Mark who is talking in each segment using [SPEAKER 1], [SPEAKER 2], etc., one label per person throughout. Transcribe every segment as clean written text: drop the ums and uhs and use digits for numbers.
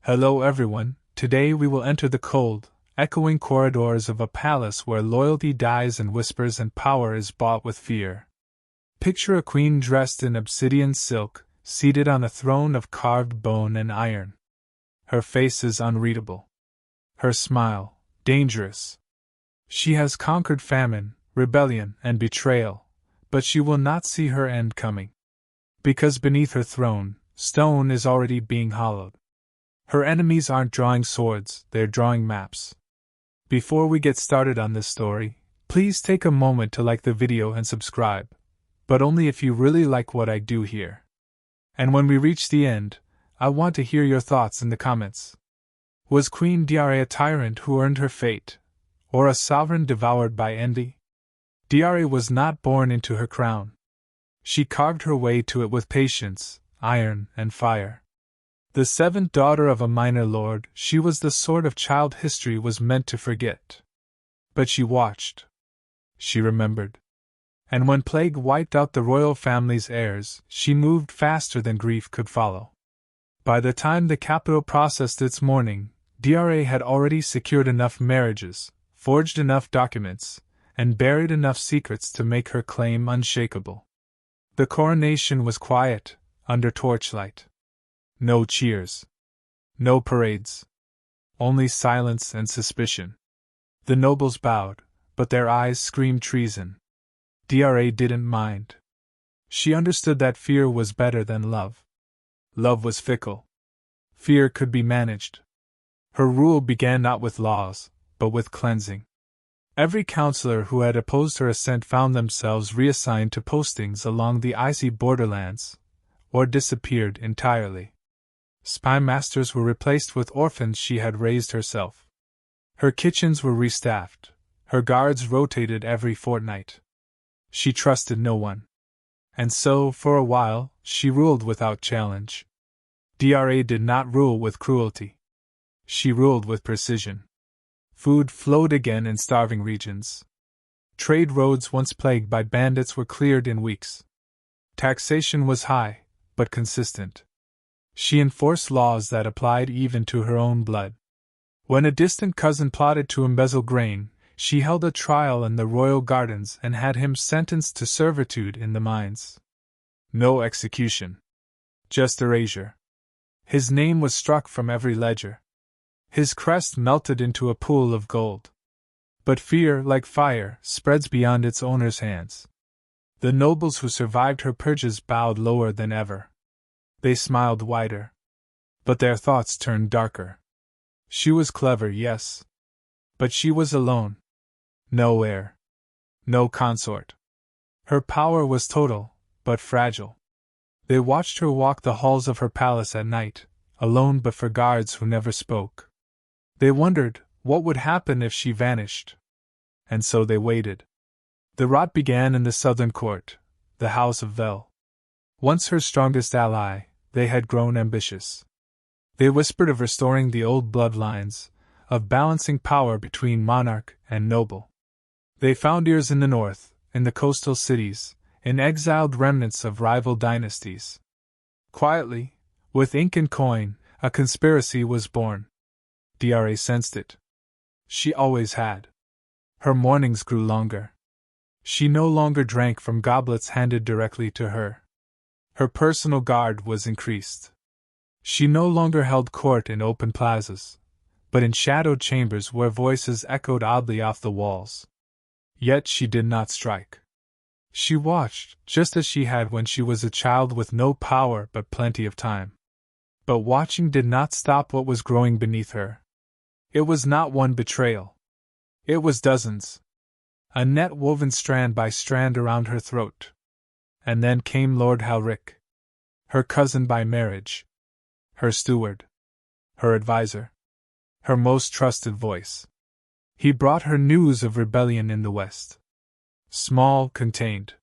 [SPEAKER 1] Hello everyone, today we will enter the cold, echoing corridors of a palace where loyalty dies and whispers and power is bought with fear. Picture a queen dressed in obsidian silk, seated on a throne of carved bone and iron. Her face is unreadable. Her smile, dangerous. She has conquered famine, rebellion, and betrayal, but she will not see her end coming. Because beneath her throne, stone is already being hollowed. Her enemies aren't drawing swords, they're drawing maps. Before we get started on this story, please take a moment to like the video and subscribe, but only if you really like what I do here. And when we reach the end, I want to hear your thoughts in the comments. Was Queen Dra a tyrant who earned her fate, or a sovereign devoured by envy? Dra was not born into her crown. She carved her way to it with patience, iron, and fire. The seventh daughter of a minor lord, she was the sort of child history was meant to forget. But she watched. She remembered. And when plague wiped out the royal family's heirs, she moved faster than grief could follow. By the time the capital processed its mourning, Dra had already secured enough marriages, forged enough documents, and buried enough secrets to make her claim unshakable. The coronation was quiet, under torchlight. No cheers. No parades. Only silence and suspicion. The nobles bowed, but their eyes screamed treason. Dra didn't mind. She understood that fear was better than love. Love was fickle. Fear could be managed. Her rule began not with laws, but with cleansing. Every counselor who had opposed her ascent found themselves reassigned to postings along the icy borderlands, or disappeared entirely. Spy masters were replaced with orphans she had raised herself. Her kitchens were restaffed, her guards rotated every fortnight. She trusted no one. And so, for a while, she ruled without challenge. Dra did not rule with cruelty. She ruled with precision. Food flowed again in starving regions. Trade roads once plagued by bandits were cleared in weeks. Taxation was high, but consistent. She enforced laws that applied even to her own blood. When a distant cousin plotted to embezzle grain, she held a trial in the royal gardens and had him sentenced to servitude in the mines. No execution. Just erasure. His name was struck from every ledger. His crest melted into a pool of gold. But fear, like fire, spreads beyond its owner's hands. The nobles who survived her purges bowed lower than ever. They smiled wider. But their thoughts turned darker. She was clever, yes. But she was alone. No heir. No consort. Her power was total, but fragile. They watched her walk the halls of her palace at night, alone but for guards who never spoke. They wondered what would happen if she vanished. And so they waited. The rot began in the southern court, the House of Vel. Once her strongest ally, they had grown ambitious. They whispered of restoring the old bloodlines, of balancing power between monarch and noble. They found ears in the north, in the coastal cities, in exiled remnants of rival dynasties. Quietly, with ink and coin, a conspiracy was born. Dra sensed it. She always had. Her mornings grew longer. She no longer drank from goblets handed directly to her. Her personal guard was increased. She no longer held court in open plazas, but in shadowed chambers where voices echoed oddly off the walls. Yet she did not strike. She watched, just as she had when she was a child with no power but plenty of time. But watching did not stop what was growing beneath her. It was not one betrayal. It was dozens. A net woven strand by strand around her throat. And then came Lord Halric, her cousin by marriage, her steward, her adviser, her most trusted voice. He brought her news of rebellion in the west. Small, contained.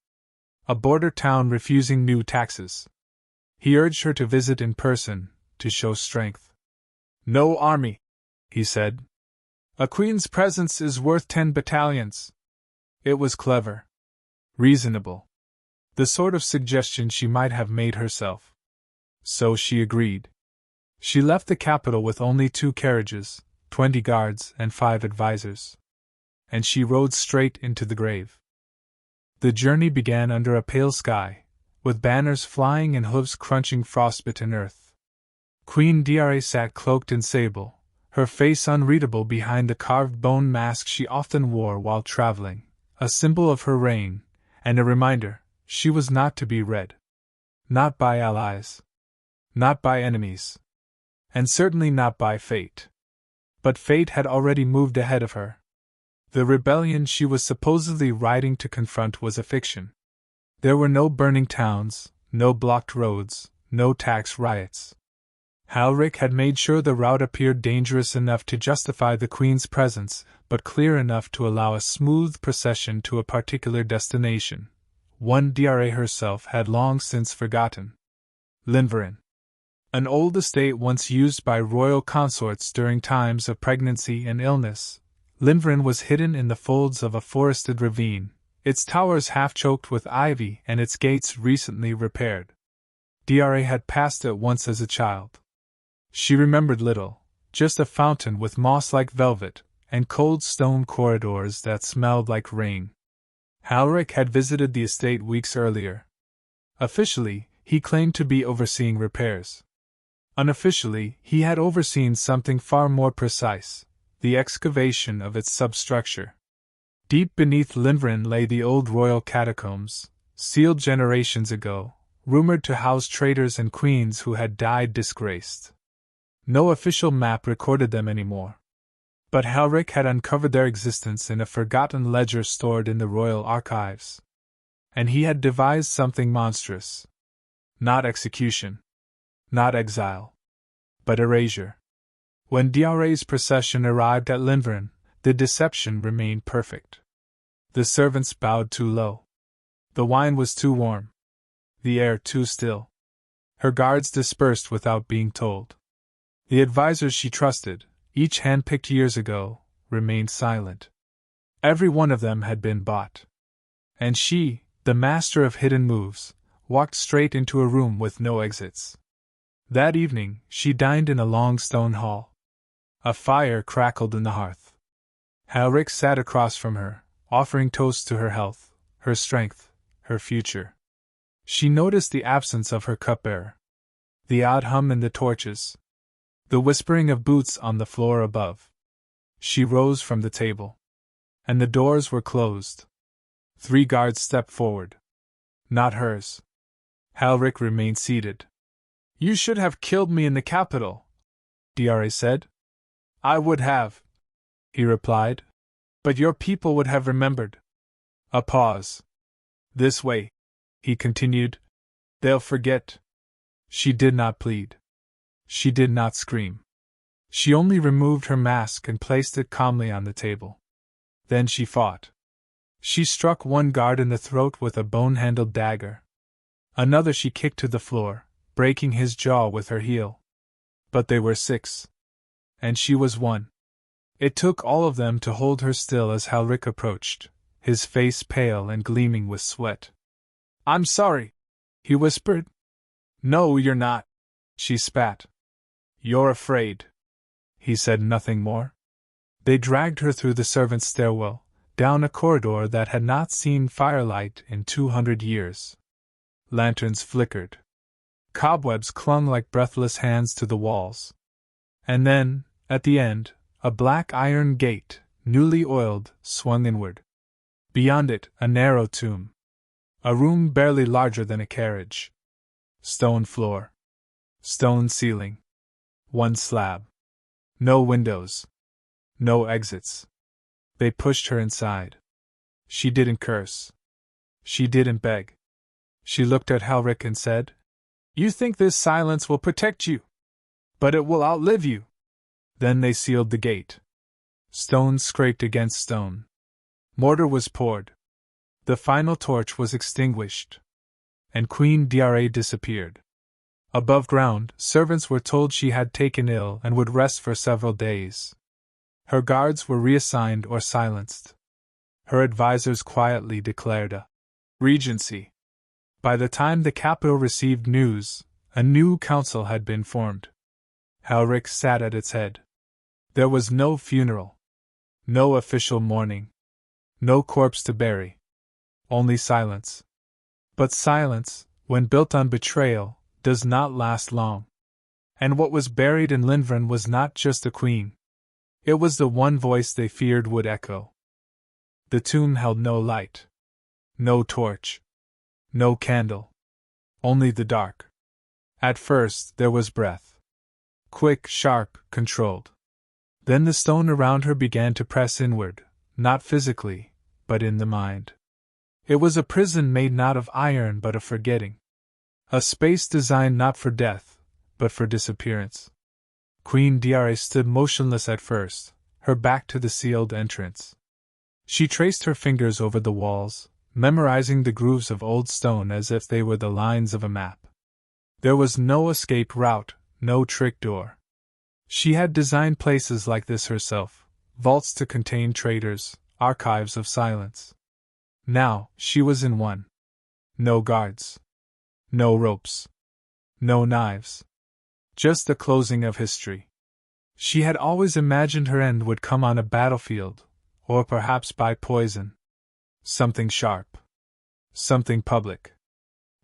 [SPEAKER 1] A border town refusing new taxes. He urged her to visit in person, to show strength. No army, he said. A queen's presence is worth 10 battalions. It was clever. Reasonable. The sort of suggestion she might have made herself. So she agreed. She left the capital with only 2 carriages, 20 guards, and 5 advisors. And she rode straight into the grave. The journey began under a pale sky, with banners flying and hooves crunching frostbitten earth. Queen Dra sat cloaked in sable, her face unreadable behind the carved bone mask she often wore while traveling, a symbol of her reign, and a reminder she was not to be read. Not by allies. Not by enemies. And certainly not by fate. But fate had already moved ahead of her. The rebellion she was supposedly riding to confront was a fiction. There were no burning towns, no blocked roads, no tax riots. Halric had made sure the route appeared dangerous enough to justify the Queen's presence, but clear enough to allow a smooth procession to a particular destination, one Dra herself had long since forgotten. Linverin. An old estate once used by royal consorts during times of pregnancy and illness, Linverin was hidden in the folds of a forested ravine, its towers half-choked with ivy and its gates recently repaired. Dra had passed it once as a child. She remembered little, just a fountain with moss-like velvet, and cold stone corridors that smelled like rain. Halric had visited the estate weeks earlier. Officially, he claimed to be overseeing repairs. Unofficially, he had overseen something far more precise, the excavation of its substructure. Deep beneath Linverin lay the old royal catacombs, sealed generations ago, rumored to house traitors and queens who had died disgraced. No official map recorded them anymore. But Halric had uncovered their existence in a forgotten ledger stored in the royal archives. And he had devised something monstrous. Not execution. Not exile. But erasure. When Dra's procession arrived at Linverin, the deception remained perfect. The servants bowed too low. The wine was too warm. The air too still. Her guards dispersed without being told. The advisors she trusted, each handpicked years ago, remained silent. Every one of them had been bought. And she, the master of hidden moves, walked straight into a room with no exits. That evening, she dined in a long stone hall. A fire crackled in the hearth. Halric sat across from her, offering toasts to her health, her strength, her future. She noticed the absence of her cupbearer. The odd hum in the torches. The whispering of boots on the floor above. She rose from the table. And the doors were closed. 3 guards stepped forward. Not hers. Halric remained seated. "You should have killed me in the capital," Dra said. "I would have," he replied. "But your people would have remembered." A pause. "This way," he continued. "They'll forget." She did not plead. She did not scream. She only removed her mask and placed it calmly on the table. Then she fought. She struck one guard in the throat with a bone-handled dagger. Another she kicked to the floor, breaking his jaw with her heel. But they were 6. And she was 1. It took all of them to hold her still as Halric approached, his face pale and gleaming with sweat. "I'm sorry," he whispered. "No, you're not," she spat. "You're afraid." He said nothing more. They dragged her through the servants' stairwell, down a corridor that had not seen firelight in 200 years. Lanterns flickered. Cobwebs clung like breathless hands to the walls. And then, at the end, a black iron gate, newly oiled, swung inward. Beyond it, a narrow tomb. A room barely larger than a carriage. Stone floor. Stone ceiling. 1 slab. No windows. No exits. They pushed her inside. She didn't curse. She didn't beg. She looked at Halric and said, "You think this silence will protect you? But it will outlive you." Then they sealed the gate. Stone scraped against stone. Mortar was poured. The final torch was extinguished. And Queen Dra disappeared. Above ground, servants were told she had taken ill and would rest for several days. Her guards were reassigned or silenced. Her advisors quietly declared a regency. By the time the capital received news, a new council had been formed. Halric sat at its head. There was no funeral. No official mourning. No corpse to bury. Only silence. But silence, when built on betrayal, does not last long. And what was buried in Lindvren was not just a queen. It was the one voice they feared would echo. The tomb held no light. No torch. No candle. Only the dark. At first there was breath. Quick, sharp, controlled. Then the stone around her began to press inward, not physically, but in the mind. It was a prison made not of iron but of forgetting. A space designed not for death, but for disappearance. Queen Dra stood motionless at first, her back to the sealed entrance. She traced her fingers over the walls, memorizing the grooves of old stone as if they were the lines of a map. There was no escape route, no trick door. She had designed places like this herself, vaults to contain traitors, archives of silence. Now, she was in one. No guards. No ropes. No knives. Just the closing of history. She had always imagined her end would come on a battlefield, or perhaps by poison. Something sharp. Something public.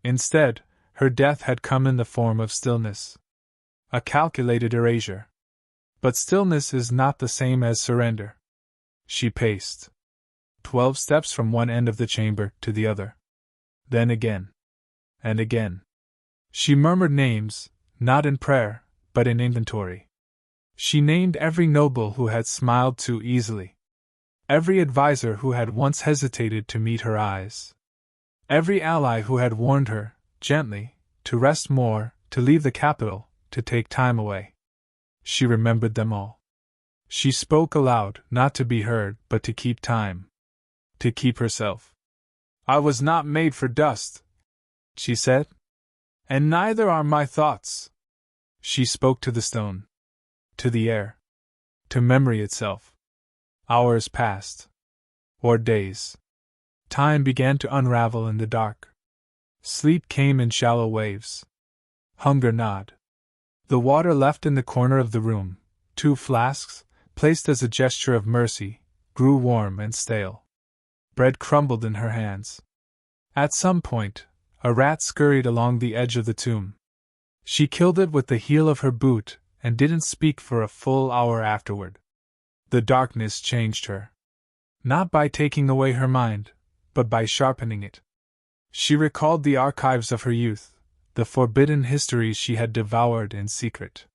[SPEAKER 1] Instead, her death had come in the form of stillness. A calculated erasure. But stillness is not the same as surrender. She paced. 12 steps from one end of the chamber to the other. Then again. And again. She murmured names, not in prayer, but in inventory. She named every noble who had smiled too easily. Every adviser who had once hesitated to meet her eyes. Every ally who had warned her, gently, to rest more, to leave the capital, to take time away. She remembered them all. She spoke aloud, not to be heard, but to keep time. To keep herself. I was not made for dust, she said. And neither are my thoughts. She spoke to the stone. To the air. To memory itself. Hours passed. Or days. Time began to unravel in the dark. Sleep came in shallow waves. Hunger gnawed. The water left in the corner of the room, 2 flasks, placed as a gesture of mercy, grew warm and stale. Bread crumbled in her hands. At some point, a rat scurried along the edge of the tomb. She killed it with the heel of her boot, and didn't speak for a full hour afterward. The darkness changed her. Not by taking away her mind, but by sharpening it. She recalled the archives of her youth, the forbidden histories she had devoured in secret.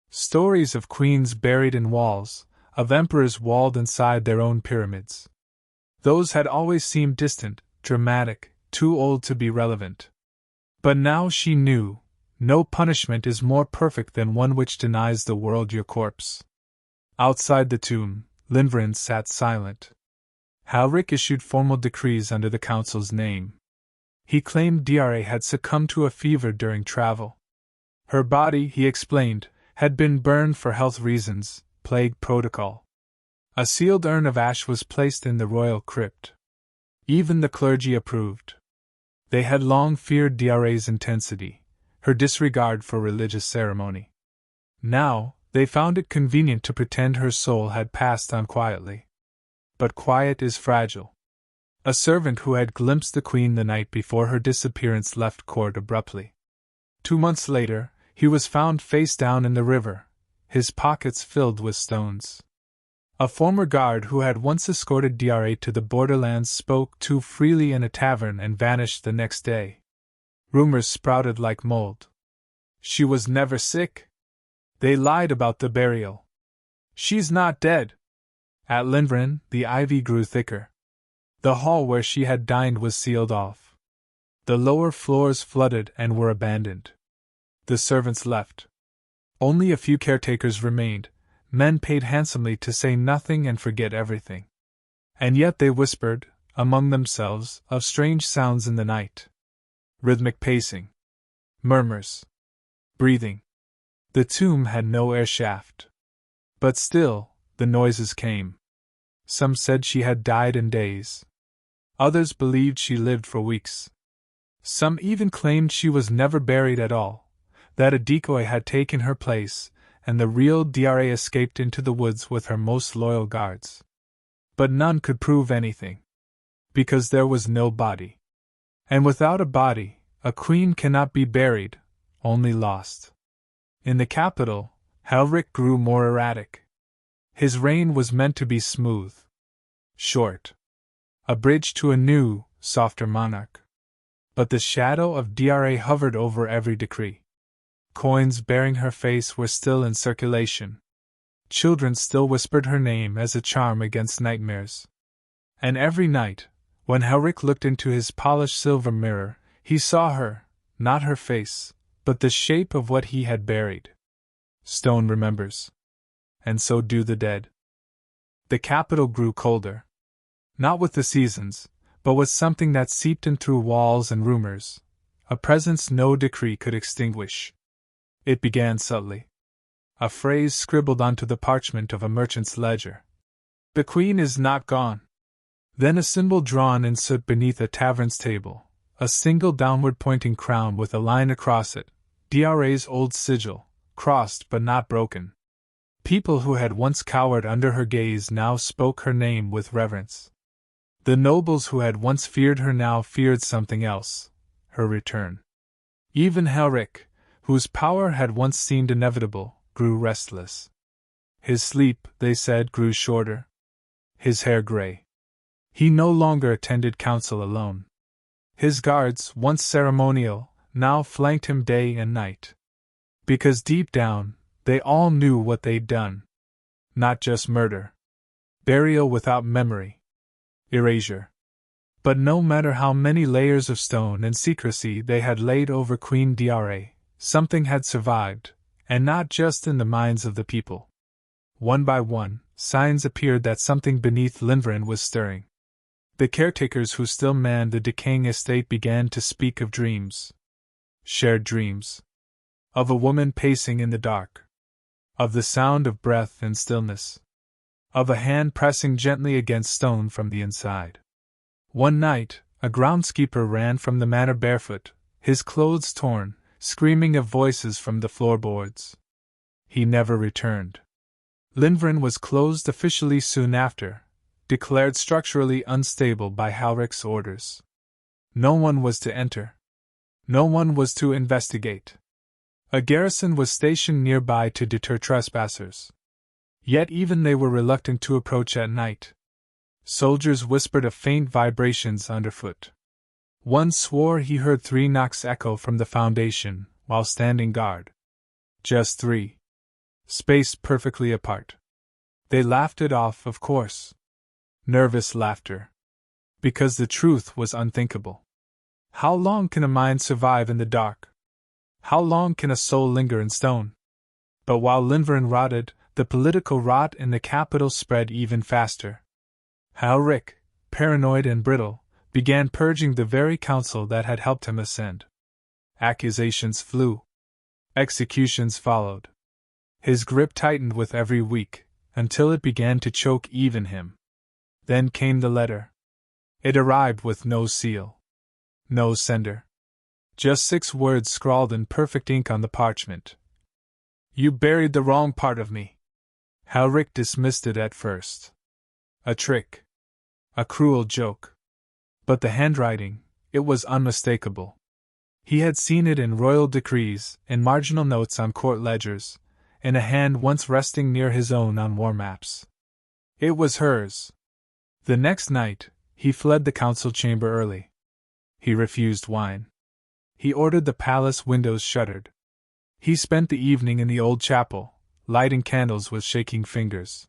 [SPEAKER 1] Stories of queens buried in walls, of emperors walled inside their own pyramids. Those had always seemed distant, dramatic, too old to be relevant. But now she knew, no punishment is more perfect than one which denies the world your corpse. Outside the tomb, Lindvren sat silent. Halric issued formal decrees under the council's name. He claimed Dra had succumbed to a fever during travel. Her body, he explained, had been burned for health reasons, plague protocol. A sealed urn of ash was placed in the royal crypt. Even the clergy approved. They had long feared Dra's intensity, her disregard for religious ceremony. Now, they found it convenient to pretend her soul had passed on quietly. But quiet is fragile. A servant who had glimpsed the queen the night before her disappearance left court abruptly. 2 months later, he was found face down in the river, his pockets filled with stones. A former guard who had once escorted Dra to the borderlands spoke too freely in a tavern and vanished the next day. Rumors sprouted like mold. She was never sick. They lied about the burial. She's not dead. At Lindvren, the ivy grew thicker. The hall where she had dined was sealed off. The lower floors flooded and were abandoned. The servants left. Only a few caretakers remained, men paid handsomely to say nothing and forget everything. And yet they whispered, among themselves, of strange sounds in the night. Rhythmic pacing. Murmurs. Breathing. The tomb had no air shaft. But still, the noises came. Some said she had died in days. Others believed she lived for weeks. Some even claimed she was never buried at all, that a decoy had taken her place, and the real Dra escaped into the woods with her most loyal guards. But none could prove anything. Because there was no body. And without a body, a queen cannot be buried, only lost. In the capital, Helric grew more erratic. His reign was meant to be smooth. Short. A bridge to a new, softer monarch. But the shadow of Dra hovered over every decree. Coins bearing her face were still in circulation. Children still whispered her name as a charm against nightmares. And every night, when Helric looked into his polished silver mirror, he saw her, not her face, but the shape of what he had buried. Stone remembers. And so do the dead. The capital grew colder. Not with the seasons, but with something that seeped in through walls and rumors, a presence no decree could extinguish. It began subtly. A phrase scribbled onto the parchment of a merchant's ledger. The queen is not gone. Then a symbol drawn in soot beneath a tavern's table, a single downward-pointing crown with a line across it, Dra's old sigil, crossed but not broken. People who had once cowered under her gaze now spoke her name with reverence. The nobles who had once feared her now feared something else, her return. Even Helric, whose power had once seemed inevitable, grew restless. His sleep, they said, grew shorter. His hair gray. He no longer attended council alone. His guards, once ceremonial, now flanked him day and night. Because deep down, they all knew what they'd done. Not just murder. Burial without memory. Erasure. But no matter how many layers of stone and secrecy they had laid over Queen Dra, something had survived, and not just in the minds of the people. One by one, signs appeared that something beneath Linvren was stirring. The caretakers who still manned the decaying estate began to speak of dreams. Shared dreams. Of a woman pacing in the dark. Of the sound of breath and stillness. Of a hand pressing gently against stone from the inside. One night, a groundskeeper ran from the manor barefoot, his clothes torn, screaming of voices from the floorboards. He never returned. Linvren was closed officially soon after, declared structurally unstable by Halric's orders. No one was to enter. No one was to investigate. A garrison was stationed nearby to deter trespassers. Yet even they were reluctant to approach at night. Soldiers whispered of faint vibrations underfoot. One swore he heard 3 knocks echo from the foundation while standing guard. Just 3. Spaced perfectly apart. They laughed it off, of course. Nervous laughter. Because the truth was unthinkable. How long can a mind survive in the dark? How long can a soul linger in stone? But while Linvren rotted, the political rot in the capital spread even faster. Helric, paranoid and brittle, began purging the very council that had helped him ascend. Accusations flew. Executions followed. His grip tightened with every week, until it began to choke even him. Then came the letter. It arrived with no seal. No sender. Just 6 words scrawled in perfect ink on the parchment. You buried the wrong part of me. Helric dismissed it at first. A trick. A cruel joke. But the handwriting, it was unmistakable. He had seen it in royal decrees, in marginal notes on court ledgers, in a hand once resting near his own on war maps. It was hers. The next night, he fled the council chamber early. He refused wine. He ordered the palace windows shuttered. He spent the evening in the old chapel, lighting candles with shaking fingers.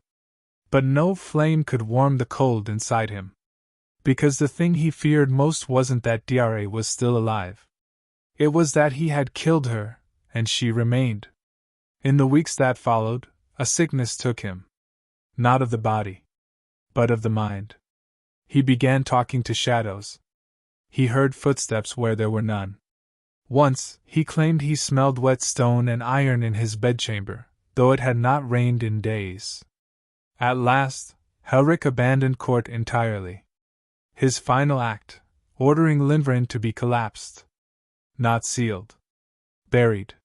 [SPEAKER 1] But no flame could warm the cold inside him. Because the thing he feared most wasn't that Dra was still alive. It was that he had killed her, and she remained. In the weeks that followed, a sickness took him. Not of the body, but of the mind. He began talking to shadows. He heard footsteps where there were none. Once, he claimed he smelled wet stone and iron in his bedchamber, though it had not rained in days. At last, Helric abandoned court entirely. His final act, ordering Linvren to be collapsed. Not sealed. Buried.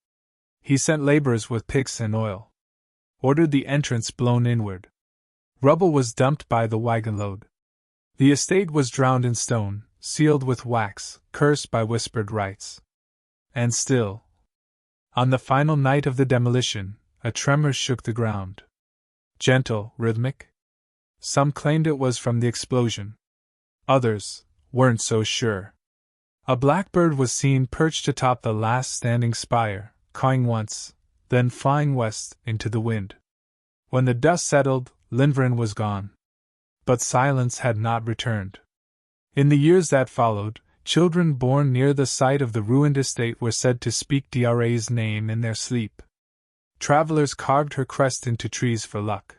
[SPEAKER 1] He sent laborers with picks and oil. ordered the entrance blown inward. Rubble was dumped by the wagon load. The estate was drowned in stone, sealed with wax, cursed by whispered rites. And still, on the final night of the demolition, a tremor shook the ground. Gentle, rhythmic. Some claimed it was from the explosion. Others weren't so sure. A blackbird was seen perched atop the last standing spire, cawing once, then flying west into the wind. When the dust settled, Lindgren was gone. But silence had not returned. In the years that followed, children born near the site of the ruined estate were said to speak Dra's name in their sleep. Travelers carved her crest into trees for luck.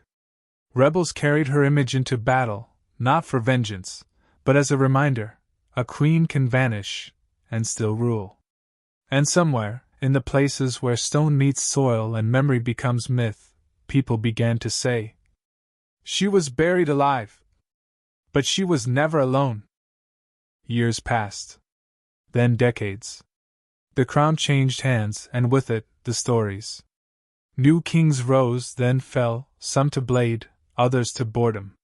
[SPEAKER 1] Rebels carried her image into battle, not for vengeance, but as a reminder: a queen can vanish and still rule. And somewhere, in the places where stone meets soil and memory becomes myth, people began to say, "She was buried alive. But she was never alone." Years passed. Then decades. The crown changed hands, and with it, the stories. New kings rose, then fell, some to blade, others to boredom.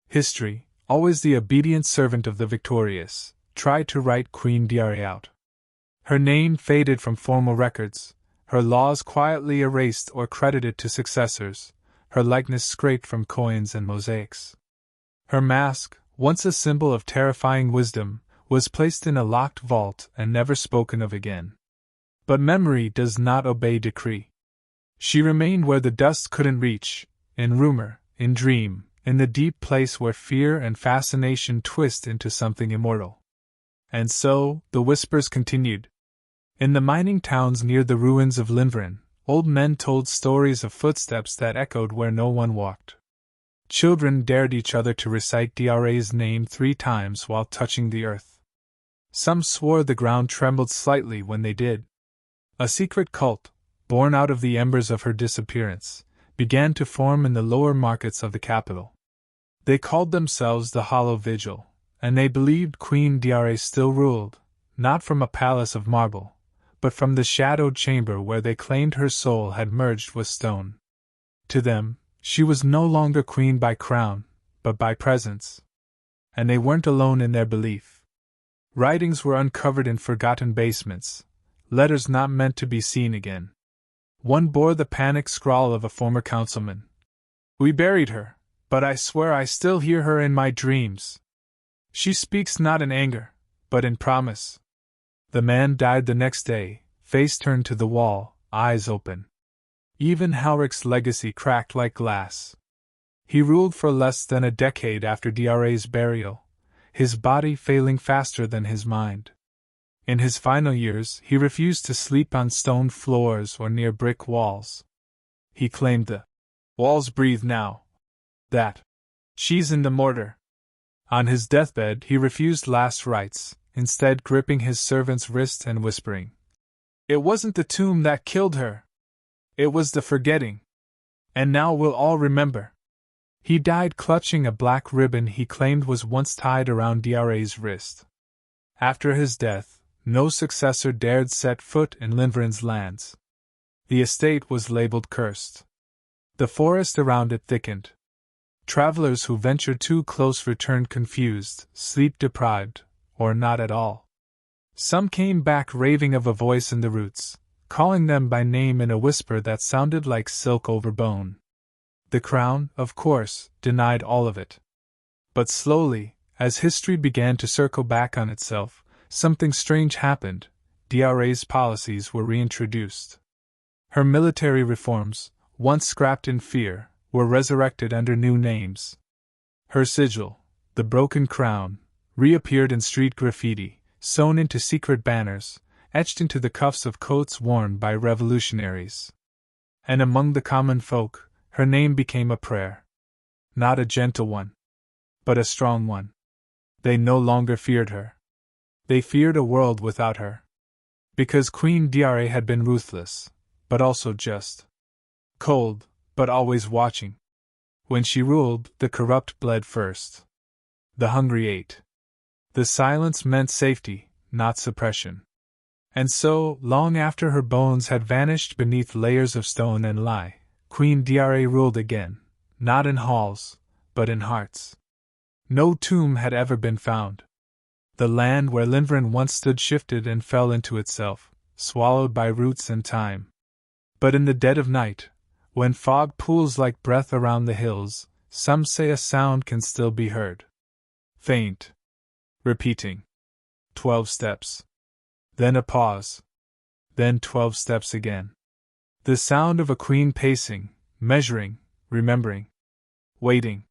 [SPEAKER 1] History, always the obedient servant of the victorious, tried to write Queen Dra out. Her name faded from formal records, her laws quietly erased or credited to successors, her likeness scraped from coins and mosaics. Her mask, once a symbol of terrifying wisdom, was placed in a locked vault and never spoken of again. But memory does not obey decree. She remained where the dust couldn't reach, in rumor, in dream, in the deep place where fear and fascination twist into something immortal. And so, the whispers continued. In the mining towns near the ruins of Lindgren, old men told stories of footsteps that echoed where no one walked. Children dared each other to recite Dra's name 3 times while touching the earth. Some swore the ground trembled slightly when they did. A secret cult, born out of the embers of her disappearance, began to form in the lower markets of the capital. They called themselves the Hollow Vigil, and they believed Queen Dra still ruled, not from a palace of marble, but from the shadowed chamber where they claimed her soul had merged with stone. To them, she was no longer queen by crown, but by presence. And they weren't alone in their belief. Writings were uncovered in forgotten basements, letters not meant to be seen again. One bore the panicked scrawl of a former councilman. "We buried her, but I swear I still hear her in my dreams. She speaks not in anger, but in promise." The man died the next day, face turned to the wall, eyes open. Even Halrich's legacy cracked like glass. He ruled for less than a decade after Dra's burial, his body failing faster than his mind. In his final years, he refused to sleep on stone floors or near brick walls. He claimed the walls breathe now. That she's in the mortar. On his deathbed, he refused last rites, instead gripping his servant's wrist and whispering, "It wasn't the tomb that killed her. It was the forgetting. And now we'll all remember." He died clutching a black ribbon he claimed was once tied around Dra's wrist. After his death, no successor dared set foot in Lindgren's lands. The estate was labeled cursed. The forest around it thickened. Travelers who ventured too close returned confused, sleep-deprived, or not at all. Some came back raving of a voice in the roots, calling them by name in a whisper that sounded like silk over bone. The crown, of course, denied all of it. But slowly, as history began to circle back on itself, something strange happened. Dra's policies were reintroduced. Her military reforms, once scrapped in fear, were resurrected under new names. Her sigil, the broken crown, reappeared in street graffiti, sewn into secret banners, etched into the cuffs of coats worn by revolutionaries. And among the common folk, her name became a prayer. Not a gentle one, but a strong one. They no longer feared her. They feared a world without her. Because Queen Dra had been ruthless, but also just. Cold, but always watching. When she ruled, the corrupt bled first. The hungry ate. The silence meant safety, not suppression. And so, long after her bones had vanished beneath layers of stone and lie, Queen Dra ruled again, not in halls, but in hearts. No tomb had ever been found. The land where Linvren once stood shifted and fell into itself, swallowed by roots and time. But in the dead of night, when fog pools like breath around the hills, some say a sound can still be heard. Faint. Repeating. 12 steps. Then a pause. Then 12 steps again. The sound of a queen pacing, measuring, remembering. Waiting.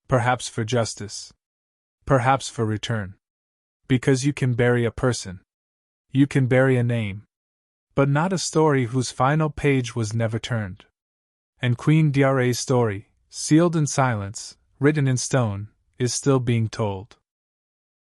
[SPEAKER 1] Perhaps for justice. Perhaps for return. Because you can bury a person. You can bury a name. But not a story whose final page was never turned. And Queen Dra's story, sealed in silence, written in stone, is still being told.